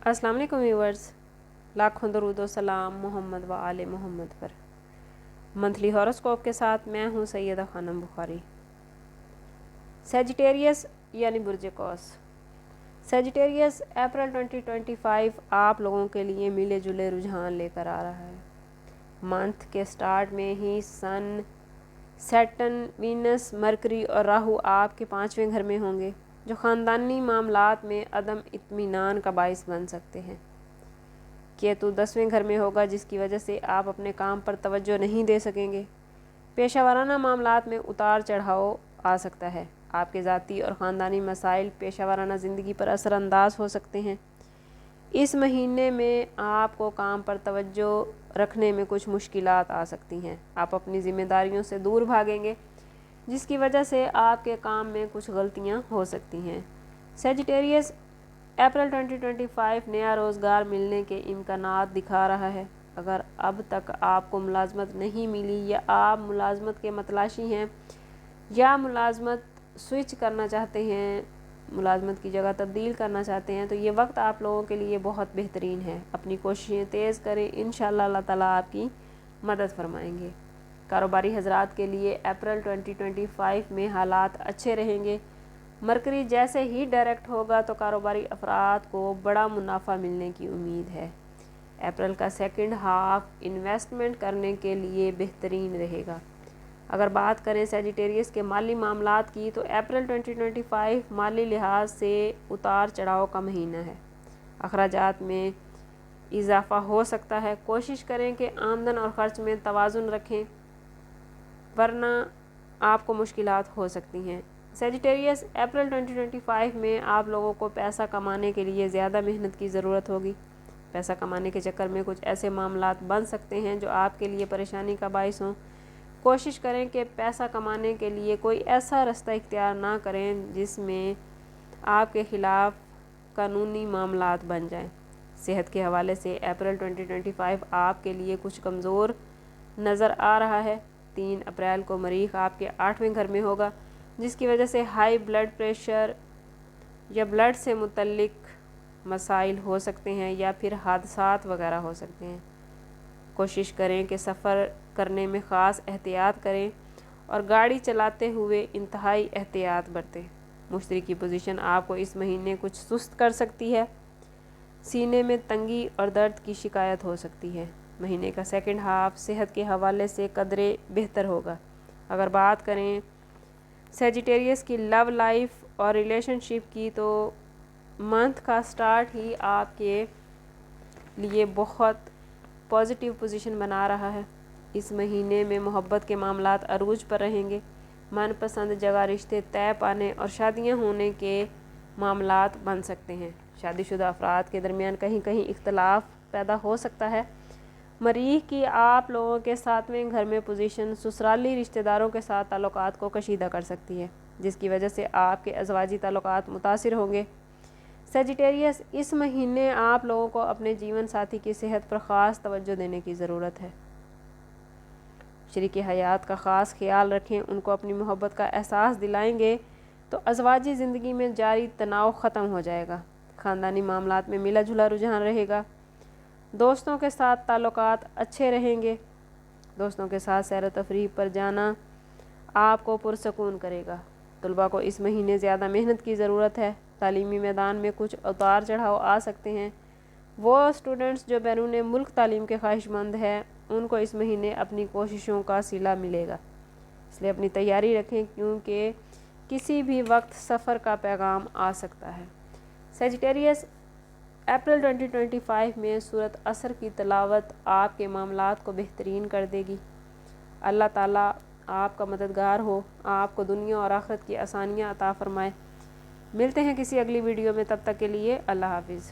अस्सलाम वालेकुम व्यूअर्स, लाखों दरूद व सलाम मोहम्मद व आले मोहम्मद पर। मंथली हॉरोस्कोप के साथ मैं हूँ सैयदा खानम बुखारी। सेजिटेरियस यानी बुर्ज कौस। सेजिटेरियस अप्रैल 2025 आप लोगों के लिए मिले जुले रुझान लेकर आ रहा है। मंथ के स्टार्ट में ही सन, सैटर्न, वीनस, मरकरी और राहु आपके 5वें घर में होंगे, जो ख़ानदानी मामलात में अदम इत्मीनान का बाइस बन सकते हैं। केतु 10वें घर में होगा, जिसकी वजह से आप अपने काम पर तवज्जो नहीं दे सकेंगे। पेशा वाराना मामलात में उतार चढ़ाव आ सकता है। आपके ज़ाती और ख़ानदानी मसाइल पेशा वाराना ज़िंदगी पर असरअंदाज हो सकते हैं। इस महीने में आपको काम पर तवज्जो रखने में कुछ मुश्किलात आ सकती हैं। आप अपनी ज़िम्मेदारियों से दूर भागेंगे, जिसकी वजह से आपके काम में कुछ गलतियां हो सकती हैं। सेजिटेरियस अप्रैल 2025 नया रोज़गार मिलने के इम्कानात दिखा रहा है। अगर अब तक आपको मुलाजमत नहीं मिली या आप मुलाजमत के मतलाशी हैं या मुलाजमत स्विच करना चाहते हैं, मुलाजमत की जगह तब्दील करना चाहते हैं, तो ये वक्त आप लोगों के लिए बहुत बेहतरीन है। अपनी कोशिशें तेज़ करें, इंशाअल्लाह अल्लाह ताला आपकी मदद फरमाएंगे। कारोबारी हजरात के लिए अप्रैल 2025 में हालात अच्छे रहेंगे। मरकरी जैसे ही डायरेक्ट होगा तो कारोबारी अफराद को बड़ा मुनाफा मिलने की उम्मीद है। अप्रैल का सेकंड हाफ इन्वेस्टमेंट करने के लिए बेहतरीन रहेगा। अगर बात करें सेजिटेरियस के माली मामलात की, तो अप्रैल 2025 माली लिहाज से उतार चढ़ाव का महीना है। अखराजात में इजाफा हो सकता है। कोशिश करें कि आमदन और ख़र्च में तवाज़ुन रखें, वरना आपको मुश्किलात हो सकती हैं। सेजिटेरियस अप्रैल 2025 में आप लोगों को पैसा कमाने के लिए ज़्यादा मेहनत की ज़रूरत होगी। पैसा कमाने के चक्कर में कुछ ऐसे मामलात बन सकते हैं जो आपके लिए परेशानी का बाइस हों। कोशिश करें कि पैसा कमाने के लिए कोई ऐसा रास्ता इख्तियार ना करें जिसमें आपके ख़िलाफ़ कानूनी मामलात बन जाएं। सेहत के हवाले से अप्रैल 2025 आपके लिए कुछ कमज़ोर नज़र आ रहा है। 3 अप्रैल को मरीख आपके 8वें घर में होगा, जिसकी वजह से हाई ब्लड प्रेशर या ब्लड से मुतल्लिक मसाइल हो सकते हैं या फिर हादसात वगैरह हो सकते हैं। कोशिश करें कि सफ़र करने में ख़ास एहतियात करें और गाड़ी चलाते हुए इंतहाई एहतियात बरतें। मुश्तरी की पोजीशन आपको इस महीने कुछ सुस्त कर सकती है। सीने में तंगी और दर्द की शिकायत हो सकती है। महीने का सेकंड हाफ सेहत के हवाले से कदरे बेहतर होगा। अगर बात करें सेजिटेरियस की लव लाइफ और रिलेशनशिप की, तो मंथ का स्टार्ट ही आपके लिए बहुत पॉजिटिव पोजीशन बना रहा है। इस महीने में मोहब्बत के मामलात अरूज पर रहेंगे। मनपसंद जगह रिश्ते तय पाने और शादियां होने के मामलात बन सकते हैं। शादीशुदा अफराद के दरमियान कहीं कहीं इख्तलाफ पैदा हो सकता है। मरीख की आप लोगों के 7वें घर में पोजीशन ससुराली रिश्तेदारों के साथ ताल्लुकात को कशीदा कर सकती है, जिसकी वजह से आपके अज़वाजी ताल्लुकात मुतासिर होंगे। सेजिटेरियस इस महीने आप लोगों को अपने जीवन साथी की सेहत पर ख़ास तवज्जो देने की ज़रूरत है। शरीक हयात का ख़ास ख्याल रखें, उनको अपनी मोहब्बत का एहसास दिलाएंगे तो अज़वाजी ज़िंदगी में जारी तनाव ख़त्म हो जाएगा। ख़ानदानी मामलात में मिला जुला रुझान रहेगा। दोस्तों के साथ ताल्लुकात अच्छे रहेंगे। दोस्तों के साथ सैर तफरीह पर जाना आपको पुरसकून करेगा। तलबा को इस महीने ज़्यादा मेहनत की ज़रूरत है। तालीमी मैदान में कुछ उतार चढ़ाव आ सकते हैं। वो स्टूडेंट्स जो बैरून मुल्क तालीम के ख्वाहिशमंद हैं, उनको इस महीने अपनी कोशिशों का सिला मिलेगा। इसलिए अपनी तैयारी रखें, क्योंकि किसी भी वक्त सफ़र का पैगाम आ सकता है। सेजिटेरियस अप्रैल 2025 में सूरत असर की तलावत आपके मामलात को बेहतरीन कर देगी। अल्लाह ताला आपका मददगार हो, आपको दुनिया और आखिरत की आसानियाँ अता फरमाए। मिलते हैं किसी अगली वीडियो में, तब तक के लिए अल्लाह हाफिज़।